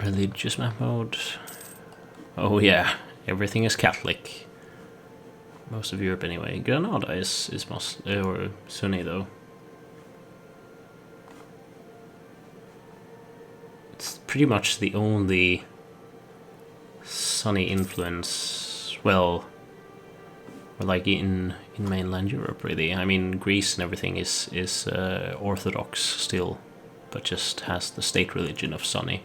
Religious map mode. Oh yeah, everything is Catholic. Most of Europe anyway. Granada is Muslim or Sunni though. It's pretty much the only Sunni influence, well, like in mainland Europe really. I mean, Greece and everything is Orthodox still, but just has the state religion of Sunni.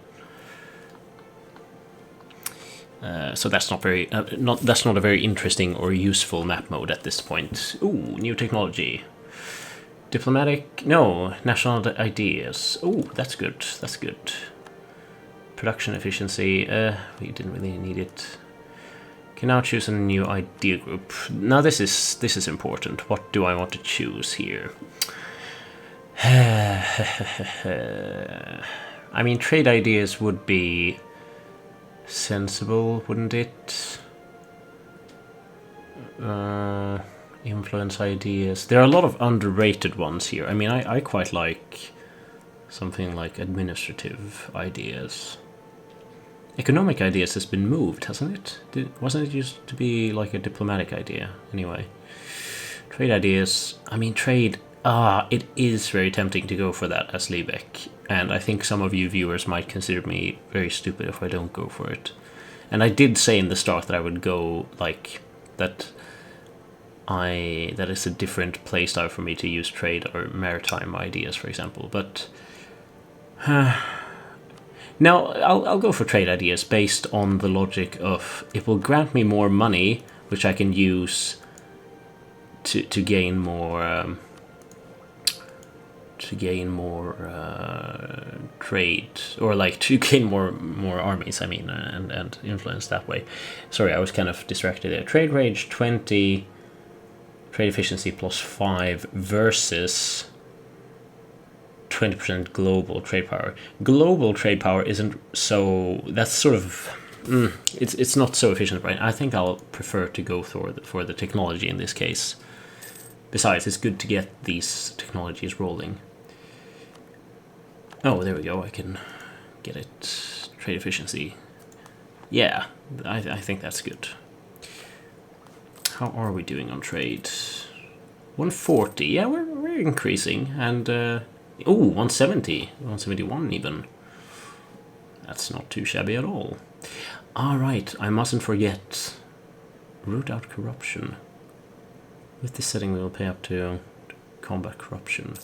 So that's not very that's not a very interesting or useful map mode at this point. Ooh, new technology. Diplomatic, no, national ideas. Oh, that's good. That's good. Production efficiency. We didn't really need it. Can now choose a new idea group. Now this is important. What do I want to choose here? I mean, trade ideas would be sensible, wouldn't it? Influence ideas. There are a lot of underrated ones here. I mean, I quite like something like administrative ideas. Economic ideas has been moved, hasn't it? Wasn't it used to be like a diplomatic idea? Anyway. Trade ideas. I mean, trade. It is very tempting to go for that as Lübeck. And I think some of you viewers might consider me very stupid if I don't go for it. And I did say in the start that I would go like that. That is a different playstyle for me to use trade or maritime ideas, for example. But now I'll go for trade ideas based on the logic of it will grant me more money, which I can use to gain more. Trade, or like to gain more armies, I mean, and influence that way. Sorry, I was kind of distracted there. Trade range 20, trade efficiency +5 versus 20% global trade power. Global trade power isn't so. That's sort of. It's not so efficient, right? I think I'll prefer to go for the technology in this case. Besides, it's good to get these technologies rolling. Oh, there we go. I can get it. Trade efficiency. Yeah, I think that's good. How are we doing on trade? 140. Yeah, we're increasing. And 170, 171 even. That's not too shabby at all. All right, I mustn't forget. Root out corruption. With this setting, we will pay up to combat corruption.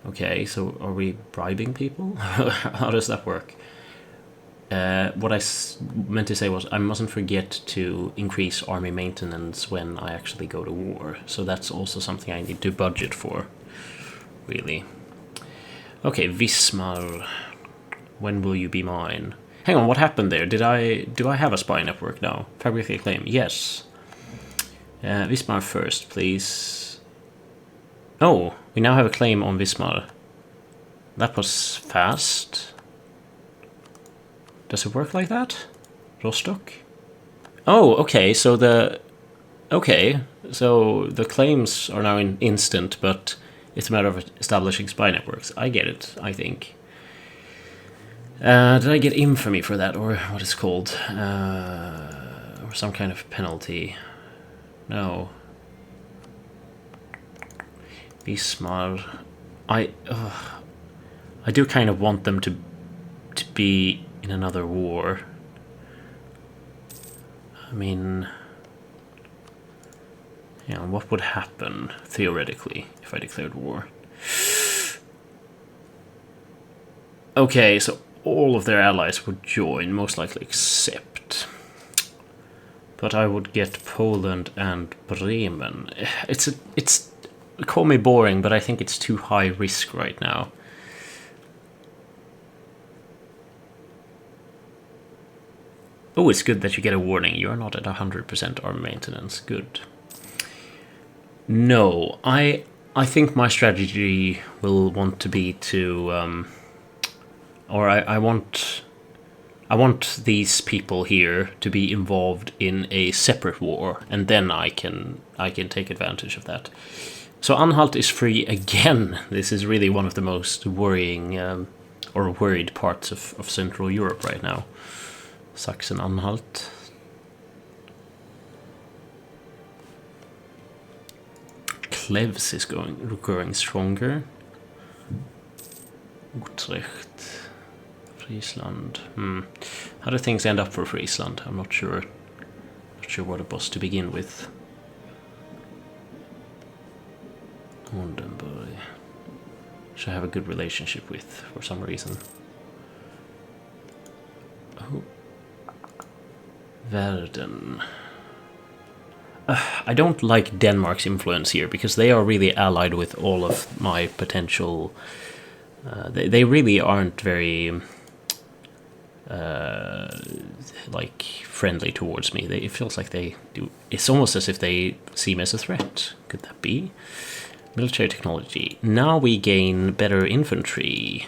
Okay, so are we bribing people? How does that work? What I meant to say was I mustn't forget to increase army maintenance when I actually go to war. So that's also something I need to budget for, really. Okay, Wismar. When will you be mine? Hang on, what happened there? Do I have a spy network now? Fabricate claim, yes. Wismar first, please. Oh, we now have a claim on Wismar. That was fast. Does it work like that? Rostock? Oh, okay, so the claims are now instant, but it's a matter of establishing spy networks. I get it, I think. Did I get infamy for that, or what it's called? Or some kind of penalty? No. Wismar. I do kind of want them to be in another war. I mean, what would happen theoretically if I declared war? Okay, so all of their allies would join, most likely except. But I would get Poland and Bremen. It's call me boring, but I think it's too high risk right now. Oh, it's good that you get a warning. You're not at 100% arm maintenance. Good. No, I think my strategy will want to be to, or I want these people here to be involved in a separate war, and then I can take advantage of that. So Anhalt is free again. This is really one of the most worrying or worried parts of Central Europe right now. Sachsen-Anhalt. Klevs is growing stronger. Utrecht. Friesland. How do things end up for Friesland? I'm not sure. Not sure what it was to begin with. Oldenburg. Which I have a good relationship with for some reason. Oh. Verden. I don't like Denmark's influence here because they are really allied with all of my potential. They really aren't very like friendly towards me. It feels like they do. It's almost as if they see me as a threat. Could that be? Military technology. Now we gain better infantry.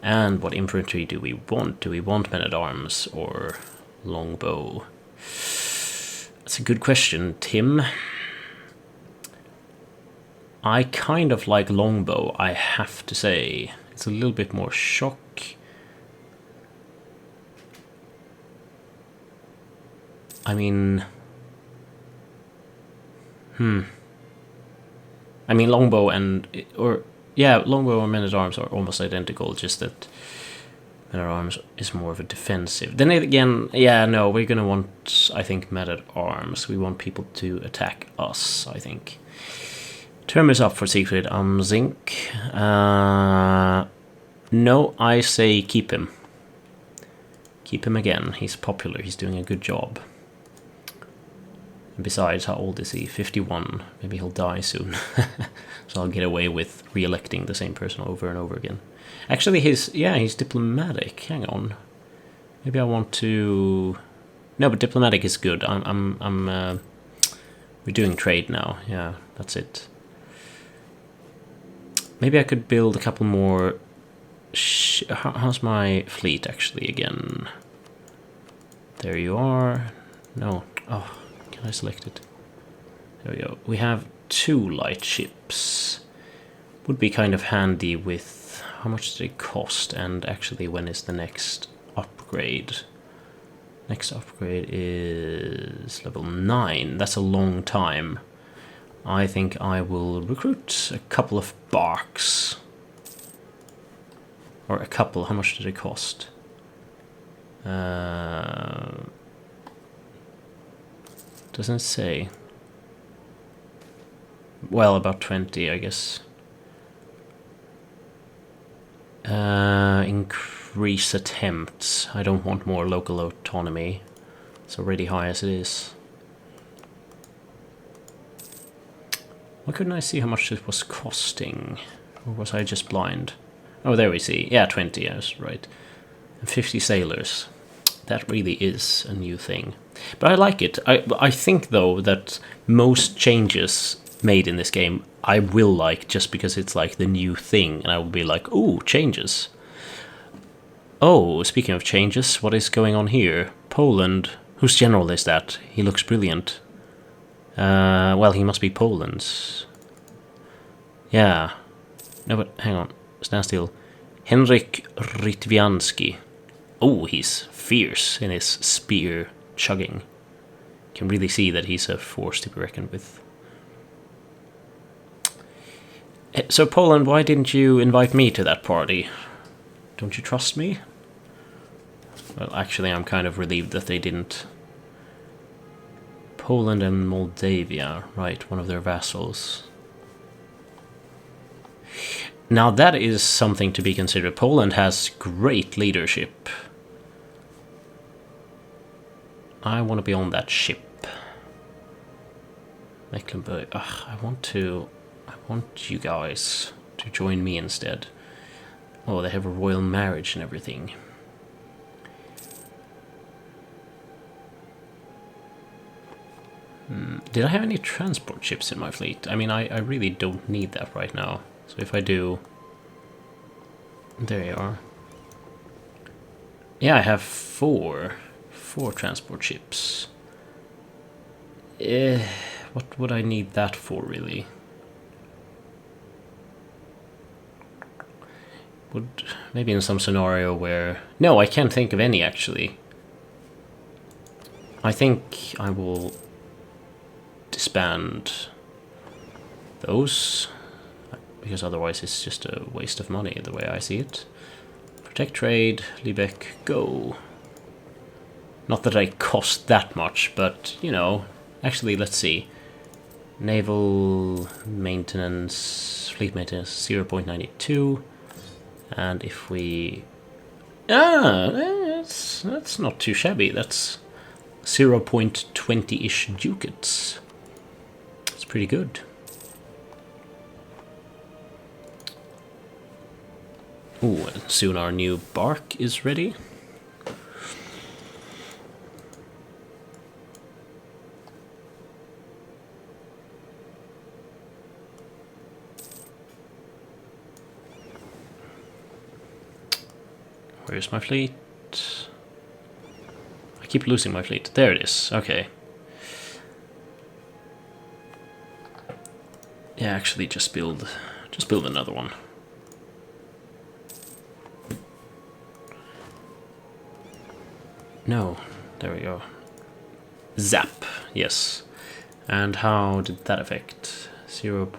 And what infantry do we want? Do we want men-at-arms or longbow? That's a good question, Tim. I kind of like longbow, I have to say. It's a little bit more shock. I mean... I mean, longbow and... longbow and men-at-arms are almost identical, just that men-at-arms is more of a defensive. Then again, we're gonna want, I think, men-at-arms. We want people to attack us, I think. Term is up for Siegfried Amzink. No, I say keep him. Keep him again. He's popular. He's doing a good job. And besides, how old is he? 51. Maybe he'll die soon. So I'll get away with re-electing the same person over and over again. Actually, he's diplomatic. Hang on. Maybe I want to... No, but diplomatic is good. We're doing trade now. Yeah, that's it. Maybe I could build a couple more... How's my fleet actually again? There you are. No. Oh, can I select it? There we go. We have 2 light ships. Would be kind of handy with... How much do they cost? And actually, when is the next upgrade? Next upgrade is level 9. That's a long time. I think I will recruit a couple of barks. Or a couple. How much did it cost? Doesn't say. Well, about 20, I guess. Increase attempts. I don't want more local autonomy. It's already high as it is. Why couldn't I see how much it was costing? Or was I just blind? Oh, there we see. Yeah, 20, yes, right. And 50 sailors. That really is a new thing. But I like it. I think, though, that most changes made in this game I will like just because it's like the new thing. And I will be like, ooh, changes. Oh, speaking of changes, what is going on here? Poland. Whose general is that? He looks brilliant. Well, he must be Poland's. Yeah. No, but hang on. Stand still. Henryk Rytwianski. Oh, he's fierce in his spear chugging. Can really see that he's a force to be reckoned with. So, Poland, why didn't you invite me to that party? Don't you trust me? Well, actually, I'm kind of relieved that they didn't. Poland and Moldavia, right, one of their vassals. Now that is something to be considered. Poland has great leadership. I want to be on that ship. Mecklenburg. Ugh, I want you guys to join me instead. Oh, they have a royal marriage and everything. Did I have any transport ships in my fleet? I mean, I really don't need that right now. So if I do... There you are. Yeah, I have four transport ships. What would I need that for, really? Would maybe in some scenario where... No, I can't think of any, actually. I think I will disband those, because otherwise it's just a waste of money, the way I see it. Protect trade, Lübeck, go. Not that I cost that much, but, you know, actually, let's see. Naval maintenance, fleet maintenance, 0.92. And if we... that's not too shabby. That's 0.20-ish ducats. That's pretty good. Ooh, and soon our new bark is ready. Where's my fleet? I keep losing my fleet. There it is. Okay. Yeah, actually, just build another one. No, there we go. Zap. Yes. And how did that affect? 0.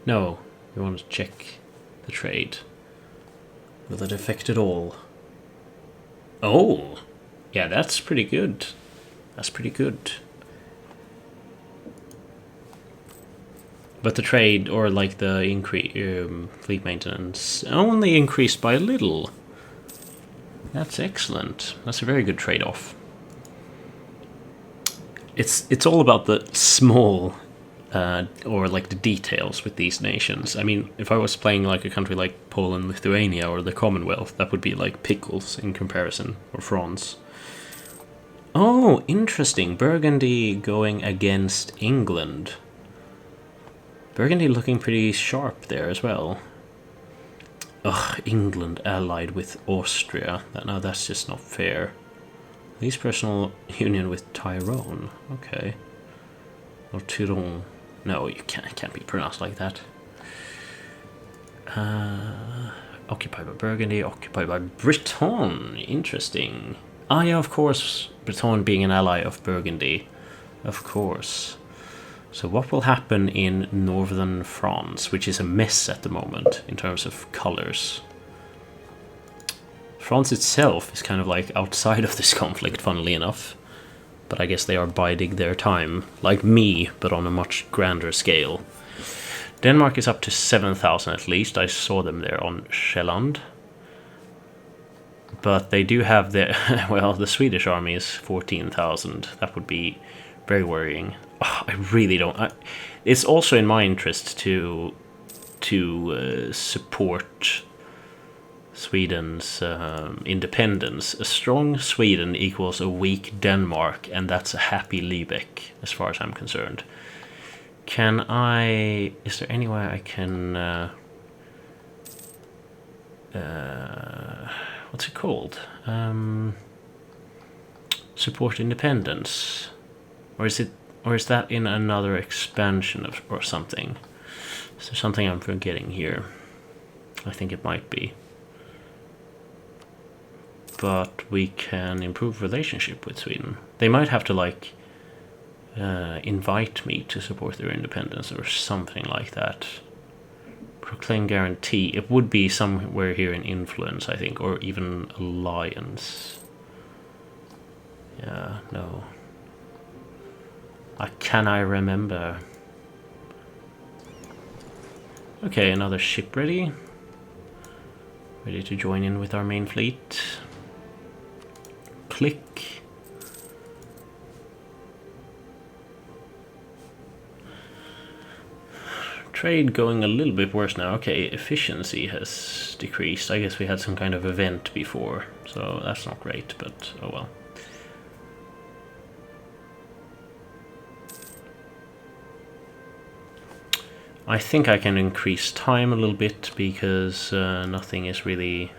No, we want to check the trade. Will it affect it all? Oh! Yeah, that's pretty good. That's pretty good. But the trade, or like the fleet maintenance, only increased by a little. That's excellent. That's a very good trade-off. It's all about the small... or like the details with these nations. I mean, if I was playing like a country like Poland, Lithuania, or the Commonwealth, that would be like pickles in comparison, or France. Oh, interesting. Burgundy going against England. Burgundy looking pretty sharp there as well. Ugh, England allied with Austria. No, that's just not fair. Least personal union with Tyrone. Okay. Or Tyrone. No, it can't be pronounced like that. Occupied by Burgundy, occupied by Britain. Interesting. Ah, yeah, of course. Britain being an ally of Burgundy. Of course. So what will happen in northern France, which is a mess at the moment in terms of colors? France itself is kind of like outside of this conflict, funnily enough. But I guess they are biding their time, like me, but on a much grander scale. Denmark is up to 7,000 at least. I saw them there on Sjælland. But they do have the... well, the Swedish army is 14,000. That would be very worrying. Oh, I really don't... it's also in my interest to support Sweden's independence. A strong Sweden equals a weak Denmark, and that's a happy Lübeck, as far as I'm concerned. Can I... is there any way I can... what's it called? Support independence? Or is that in another expansion or something? Is there something I'm forgetting here? I think it might be. But we can improve relationship with Sweden. They might have to like invite me to support their independence or something like that. Proclaim guarantee. It would be somewhere here in influence, I think, or even alliance. Yeah, no. Can I remember? Okay, another ship ready. Ready to join in with our main fleet. Click. Trade going a little bit worse now. Okay, efficiency has decreased. I guess we had some kind of event before, so that's not great, but oh well. I think I can increase time a little bit because nothing is really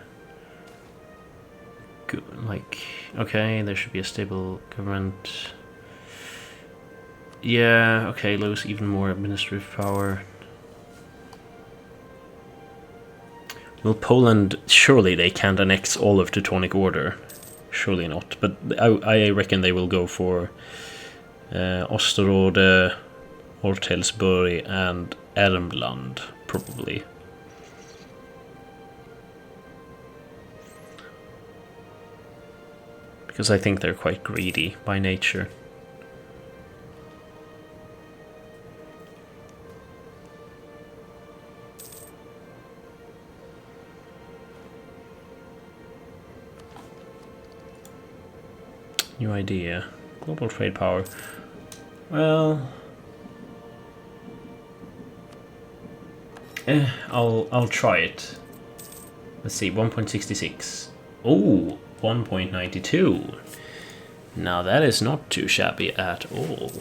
good. Like, okay, there should be a stable government. Yeah, okay, lose even more administrative power. Well, Poland, surely they can't annex all of Teutonic Order. Surely not. But I reckon they will go for Osterode, Ortelsburg, and Ermland, probably. Because I think they're quite greedy by nature. New idea. Global trade power. Well, I'll try it. Let's see, 1.66. Oh, 1.92. Now that is not too shabby at all.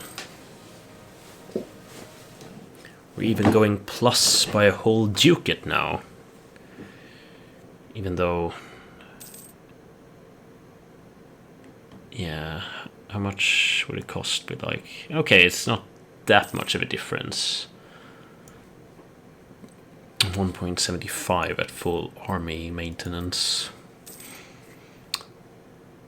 We're even going plus by a whole ducat now. Even though... Yeah, how much would it cost me? Like, okay, it's not that much of a difference. 1.75 at full army maintenance.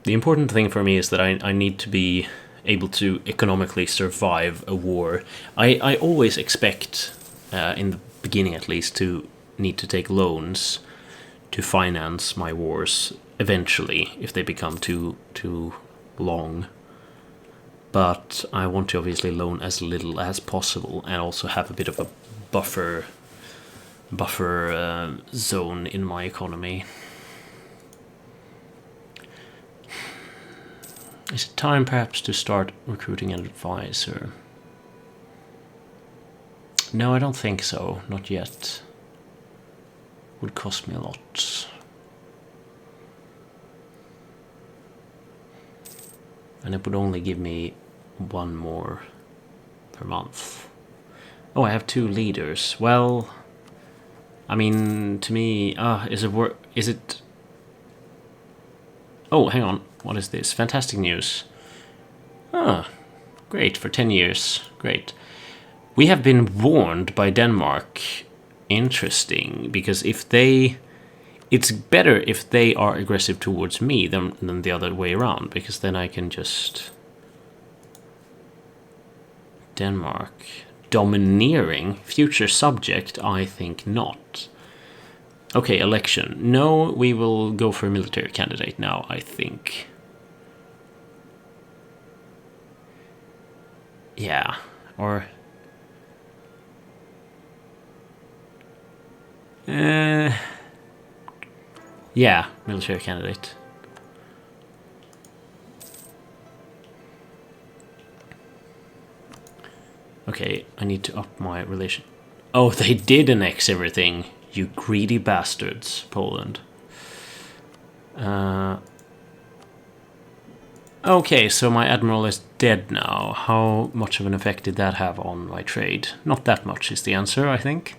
The important thing for me is that I need to be able to economically survive a war. I always expect, in the beginning at least, to need to take loans to finance my wars eventually, if they become too long. But I want to obviously loan as little as possible and also have a bit of a buffer zone in my economy. Is it time perhaps to start recruiting an advisor? No, I don't think so. Not yet. Would cost me a lot. And it would only give me one more per month. Oh, I have 2 leaders. Well, I mean, to me, is it? Oh, hang on. What is this? Fantastic news. Ah, great, for 10 years. Great. We have been warned by Denmark. Interesting, because it's better if they are aggressive towards me than the other way around, because then I can just... Denmark. Domineering? Future subject? I think not. Okay, election. No, we will go for a military candidate now, I think. Yeah, or... yeah, military candidate. Okay, I need to up my relation. Oh, they did annex everything. You greedy bastards, Poland. Okay, so my admiral is dead now. How much of an effect did that have on my trade? Not that much is the answer, I think.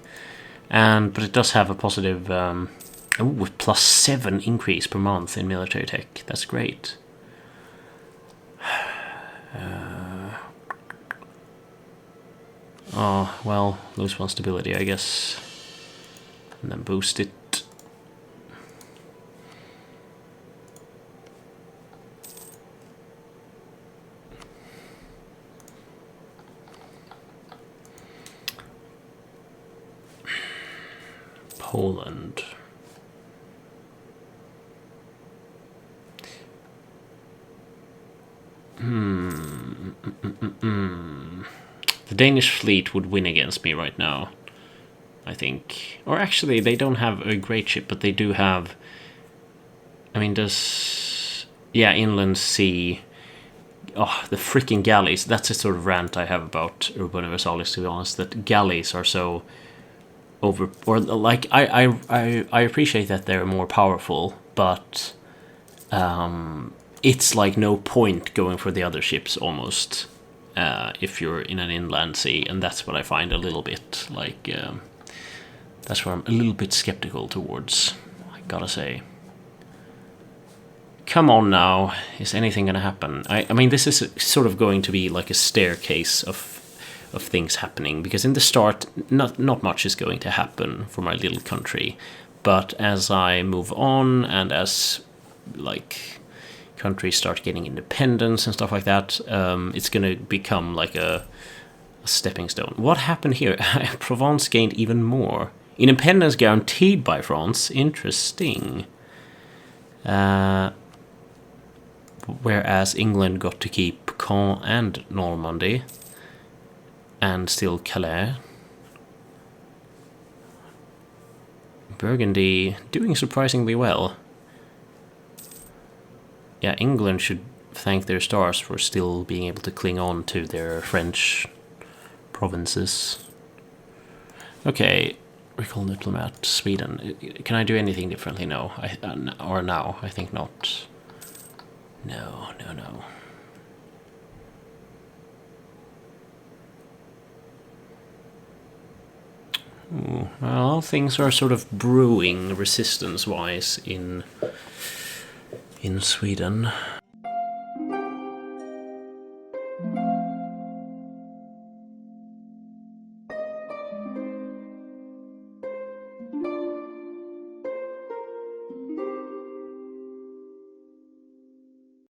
But it does have a positive +7 increase per month in military tech. That's great. Oh, well, lose 1 stability, I guess. And then boost it. Poland. The Danish fleet would win against me right now, I think. Or actually, they don't have a great ship, but they do have... I mean, yeah, inland sea... Oh, the freaking galleys. That's a sort of rant I have about Europa Universalis, to be honest, that galleys are so... or like I appreciate that they're more powerful, but it's like no point going for the other ships almost if you're in an inland sea, and that's what I find a little bit like that's where I'm a little bit skeptical towards, I gotta say. Come on now, is anything gonna happen? I mean, this is sort of going to be like a staircase of things happening, because in the start not much is going to happen for my little country, But as I move on and as like countries start getting independence and stuff like that, it's going to become like a stepping stone. What happened here? Provence gained even more. Independence guaranteed by France. Interesting. Whereas England got to keep Caen and Normandy. And still Calais. Burgundy doing surprisingly well. Yeah, England should thank their stars for still being able to cling on to their French provinces. Okay, recall diplomat, Sweden. Can I do anything differently? No. Or now? I think not. No. Ooh, well, things are sort of brewing resistance-wise in Sweden.